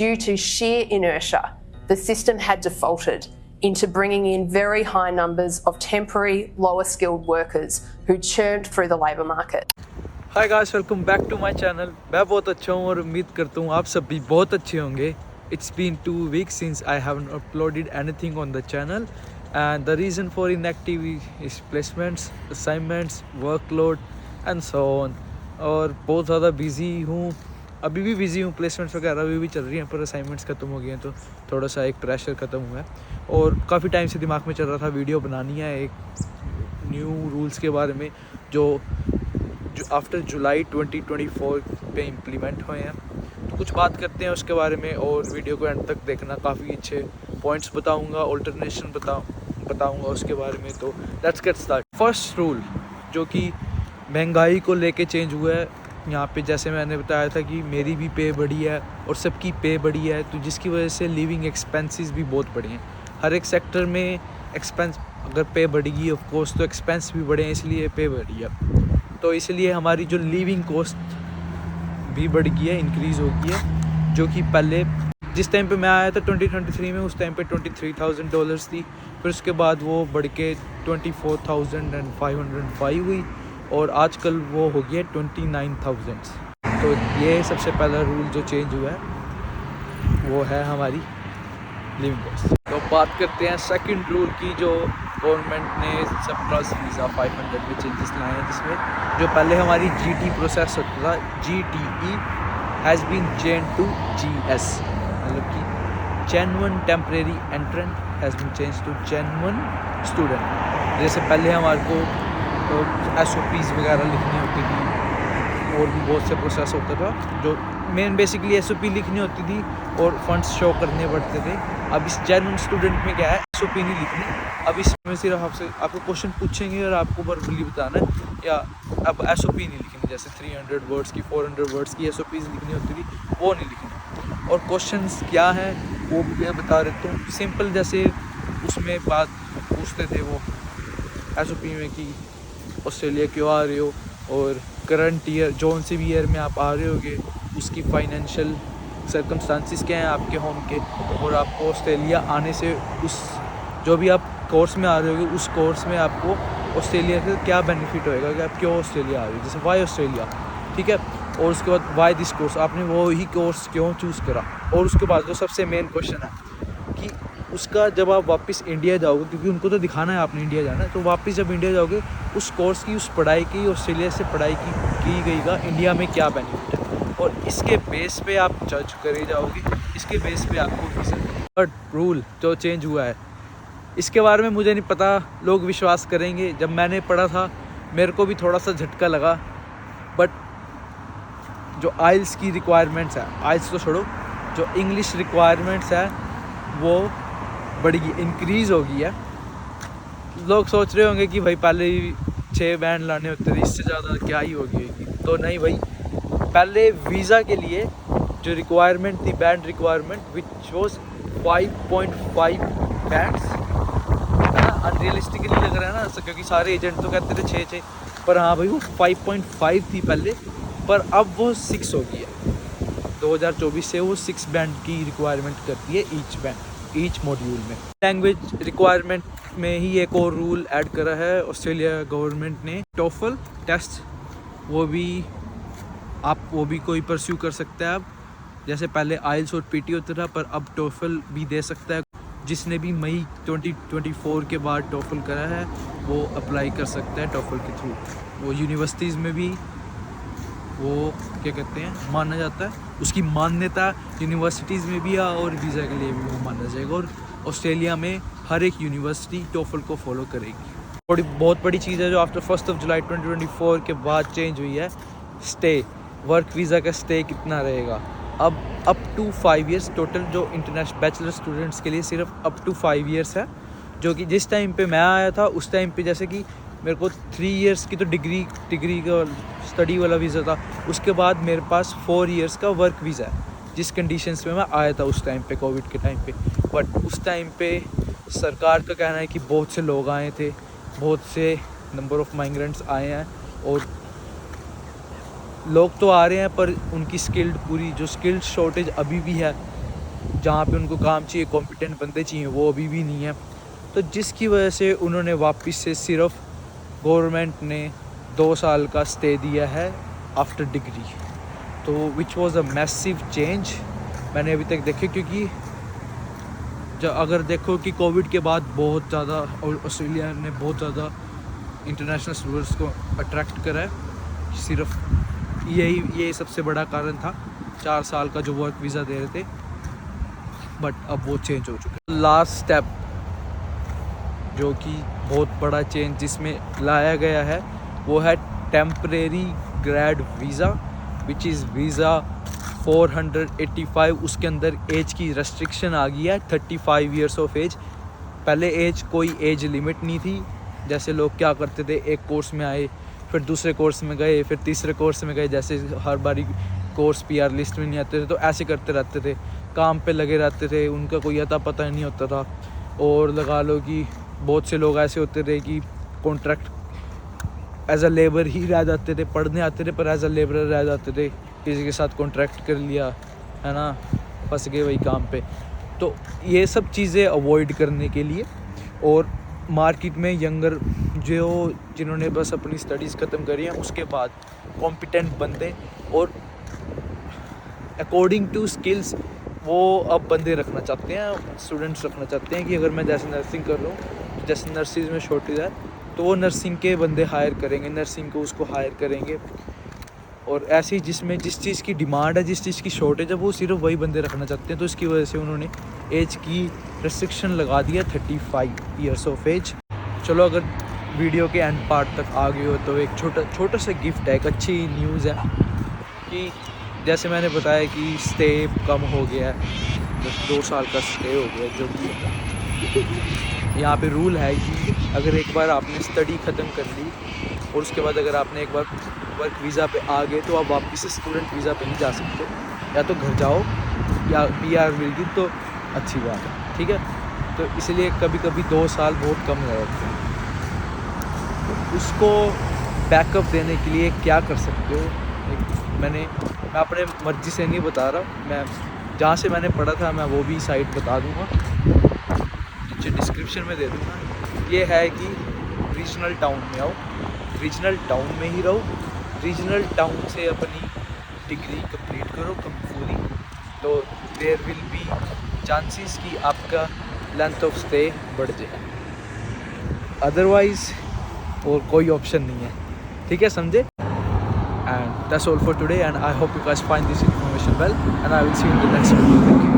Due to sheer inertia, the system had defaulted into bringing in very high numbers of temporary, lower skilled workers who churned through the labour market. Hi guys, welcome back to my channel. मैं बहुत अच्छा हूँ और उम्मीद करता हूँ आप सब भी बहुत अच्छे होंगे। It's been 2 weeks since I haven't uploaded anything on the channel and the reason for inactivity is placements, assignments, workload and so on। और बहुत ज़्यादा बिजी हूँ, अभी भी बिजी हूँ। प्लेसमेंट्स वगैरह अभी भी चल रही हैं पर असाइनमेंट्स ख़त्म हो गए हैं तो थोड़ा सा एक प्रेशर ख़त्म हुआ है। और काफ़ी टाइम से दिमाग में चल रहा था वीडियो बनानी है एक न्यू रूल्स के बारे में जो आफ्टर जुलाई 2024 पे इम्प्लीमेंट हुए हैं। तो कुछ बात करते हैं उसके बारे में और वीडियो को एंड तक देखना। काफ़ी अच्छे पॉइंट्स बताऊंगा, ऑल्टरनेशन बताऊंगा उसके बारे में। तो let's get start. First rule जो कि महंगाई को लेके चेंज हुआ है यहाँ पे, जैसे मैंने बताया था कि मेरी भी पे बढ़ी है और सबकी पे बढ़ी है, तो जिसकी वजह से लिविंग एक्सपेंसेस भी बहुत बढ़े हैं। हर एक सेक्टर में एक्सपेंस अगर पे बढ़ेगी ऑफ कोर्स तो एक्सपेंस भी बढ़े हैं, इसलिए पे बढ़ी है। तो इसलिए हमारी जो लिविंग कॉस्ट भी बढ़ गई है, इंक्रीज़ हो गई है। जो कि पहले जिस टाइम पे मैं आया था 2023 में, उस टाइम पे $23,000 थी। फिर उसके बाद वो बढ़ के 24,505 हुई और आजकल वो हो गया 29,000। तो ये सबसे पहला रूल जो चेंज हुआ है वो है हमारी लिविंग कॉस्ट। तो बात करते हैं सेकंड रूल की, जो गवर्नमेंट ने सरप्लस वीज़ा 500 में चेंजेस लाए हैं, जिसमें जो पहले हमारी GT प्रोसेस होता था, GTE has been change to GS, मतलब कि genuine temporary entrant has been change to genuine student. जैसे पहले हमारे को SOPs वगैरह लिखनी होती थी और भी बहुत से प्रोसेस होता था, जो मेन बेसिकली SOP लिखनी होती थी और फंड्स शो करने पड़ते थे। अब इस जेन्युइन स्टूडेंट में क्या है, SOP नहीं लिखनी। अब इसमें सिर्फ आपको क्वेश्चन पूछेंगे और आपको वर्बली बताना है, या अब SOP नहीं लिखनी। जैसे 300 वर्ड्स की 400 वर्ड्स की SOPs लिखनी होती थी, वो नहीं लिखनी। और क्वेश्चंस क्या हैं वो मैं बता देता हूँ सिंपल। जैसे उसमें बात पूछते थे वो SOP में कि ऑस्ट्रेलिया क्यों आ रहे हो और करंट ईयर जौन से भी ईयर में आप आ रहे होगे उसकी फाइनेंशियल सर्कमस्टांसिस क्या हैं आपके होम के, और आपको ऑस्ट्रेलिया आने से उस जो भी आप कोर्स में आ रहे होगे उस कोर्स में आपको ऑस्ट्रेलिया से क्या बेनिफिट होएगा कि आप क्यों ऑस्ट्रेलिया आ रहे हो। जैसे वाई ऑस्ट्रेलिया, ठीक है। और उसके बाद वाई दिस कोर्स, आपने वो ही कोर्स क्यों चूज़ करा। और उसके बाद जो सबसे मेन क्वेश्चन है कि उसका जब आप वापस इंडिया जाओगे, क्योंकि उनको तो दिखाना है आपने इंडिया जाना है, तो वापस जब इंडिया जाओगे उस कोर्स की, उस पढ़ाई की, ऑस्ट्रेलिया से पढ़ाई की गई का इंडिया में क्या बेनिफिट है, और इसके बेस पे आप जज करे जाओगे। इसके बेस पे आपको थर्ड रूल जो चेंज हुआ है, इसके बारे में मुझे नहीं पता लोग विश्वास करेंगे। जब मैंने पढ़ा था मेरे को भी थोड़ा सा झटका लगा, बट जो आइल्स की रिक्वायरमेंट्स है, आइल्स तो छोड़ो, जो इंग्लिश रिक्वायरमेंट्स है वो बढ़ गई, इंक्रीज़ हो गई है। लोग सोच रहे होंगे कि भाई पहले ही 6 बैंड लाने होते थे, इससे ज़्यादा क्या ही होगी। तो नहीं भाई, पहले वीज़ा के लिए जो रिक्वायरमेंट थी, band requirement which was 5.5 bands, है ना। अनरियलिस्टिकली लग रहा है ना, क्योंकि सारे एजेंट तो कहते थे 6, पर हाँ भाई वो 5.5 थी पहले, पर अब वो 6 हो गई है। 2024 से वो 6 बैंड की रिक्वायरमेंट करती है ईच मॉड्यूल में। लैंग्वेज रिक्वायरमेंट में ही एक और रूल ऐड करा है ऑस्ट्रेलिया गवर्नमेंट ने, टोफल टेस्ट, वो भी कोई परस्यू कर सकता है अब। जैसे पहले आइल्स और PT होता था, पर अब टोफल भी दे सकता है। जिसने भी मई 2024 के बाद टोफल करा है वो अप्लाई कर सकता है टोफल के थ्रू। वो यूनिवर्सिटीज़ में भी वो क्या कहते हैं माना जाता है, उसकी मान्यता यूनिवर्सिटीज़ में भी है और वीज़ा के लिए भी वो माना जाएगा। और ऑस्ट्रेलिया में हर एक यूनिवर्सिटी टोफल को फॉलो करेगी। बहुत बड़ी चीज़ है जो आफ्टर 1 जुलाई 2024 के बाद चेंज हुई है, स्टे, वर्क वीज़ा का स्टे कितना रहेगा। अब अप टू 5 ईयर्स टोटल, जो इंटरनेशनल बैचलर स्टूडेंट्स के लिए सिर्फ अप टू 5 ईयर्स है। जो कि जिस टाइम पे मैं आया था उस टाइम पे जैसे कि मेरे को 3 ईयर्स की तो डिग्री का स्टडी वाला वीज़ा था, उसके बाद मेरे पास 4 ईयर्स का वर्क वीज़ा है, जिस कंडीशंस में मैं आया था उस टाइम पे, कोविड के टाइम पे। बट उस टाइम पे सरकार का कहना है कि बहुत से लोग आए थे, बहुत से नंबर ऑफ़ माइग्रेंट्स आए हैं, और लोग तो आ रहे हैं पर उनकी पूरी जो स्किल्ड शॉर्टेज अभी भी है, जहाँ पे उनको काम चाहिए, कॉम्पिटेंट बंदे चाहिए, वो अभी भी नहीं है। तो जिसकी वजह से उन्होंने वापस से सिर्फ गवर्नमेंट ने 2 साल का स्टे दिया है आफ्टर डिग्री। तो which was a massive change मैंने अभी तक देखे, क्योंकि अगर देखो कि कोविड के बाद बहुत ज़्यादा ऑस्ट्रेलिया ने बहुत ज़्यादा इंटरनेशनल स्टूडेंट्स को अट्रैक्ट करा है, सिर्फ यही सबसे बड़ा कारण था, 4 साल का जो वर्क वीज़ा दे रहे थे, बट अब वो चेंज हो चुका है। लास्ट स्टेप जो कि बहुत बड़ा चेंज जिसमें लाया गया है वो है temporary grade visa, which is visa 485। उसके अंदर एज की रेस्ट्रिक्शन आ गई है, 35 ईयर्स ऑफ एज। पहले एज कोई एज लिमिट नहीं थी, जैसे लोग क्या करते थे, एक कोर्स में आए, फिर दूसरे कोर्स में गए, फिर तीसरे कोर्स में गए, जैसे हर बारी कोर्स PR लिस्ट में नहीं आते थे, तो ऐसे करते रहते थे, काम पे लगे रहते थे, उनका कोई अता पता नहीं होता था। और लगा लो कि बहुत से लोग ऐसे होते थे कि कॉन्ट्रैक्ट एज अ लेबर ही रह जाते थे, पढ़ने आते थे पर एज अ लेबरर रह जाते थे, किसी के साथ कॉन्ट्रैक्ट कर लिया, है ना, फंस गए वही काम पे। तो ये सब चीज़ें अवॉइड करने के लिए और मार्केट में यंगर जिन्होंने बस अपनी स्टडीज़ ख़त्म करी हैं, उसके बाद कॉम्पिटेंट बंदे और अकॉर्डिंग टू स्किल्स वो अब बंदे रखना चाहते हैं, स्टूडेंट्स रखना चाहते हैं कि अगर मैं जैसे नर्सिंग कर रहा हूँ, जैसे नर्सिंग में शॉर्टेज है तो वो नर्सिंग के बंदे हायर करेंगे, नर्सिंग को उसको हायर करेंगे। और ऐसे ही जिसमें जिस चीज़ की डिमांड है, जिस चीज़ की शॉर्टेज है, वो सिर्फ वही बंदे रखना चाहते हैं। तो इसकी वजह से उन्होंने एज की रेस्ट्रिक्शन लगा दिया 35 ईयर्स ऑफ एज। चलो, अगर वीडियो के एंड पार्ट तक आ गए हो तो एक छोटा सा गिफ्ट है, एक अच्छी न्यूज़ है कि जैसे मैंने बताया कि स्टे कम हो गया है, 2 साल का स्टे हो गया, जो कि यहाँ पे रूल है कि अगर एक बार आपने स्टडी ख़त्म कर ली और उसके बाद अगर आपने एक बार वर्क वीज़ा पे आ गए तो आप वापस से स्टूडेंट वीज़ा पे नहीं जा सकते, या तो घर जाओ या PR मिल गई तो अच्छी बात है, ठीक है। तो इसलिए कभी कभी 2 साल बहुत कम रहते हैं, तो उसको बैकअप देने के लिए क्या कर सकते हो। मैं अपने मर्ज़ी से नहीं बता रहा, मैं जहाँ से मैंने पढ़ा था मैं वो भी साइट बता दूँगा, नीचे डिस्क्रिप्शन में दे दूँगा। ये है कि रीजनल टाउन में आओ, रीजनल टाउन में ही रहो, रीजनल टाउन से अपनी डिग्री कंप्लीट करो पूरी, तो देयर विल बी चांसेस कि आपका लेंथ ऑफ स्टे बढ़ जाए, अदरवाइज़ और कोई ऑप्शन नहीं है, ठीक है, समझे। And that's all for today, and I hope you guys find this information well, and I will see you in the next video. Thank you.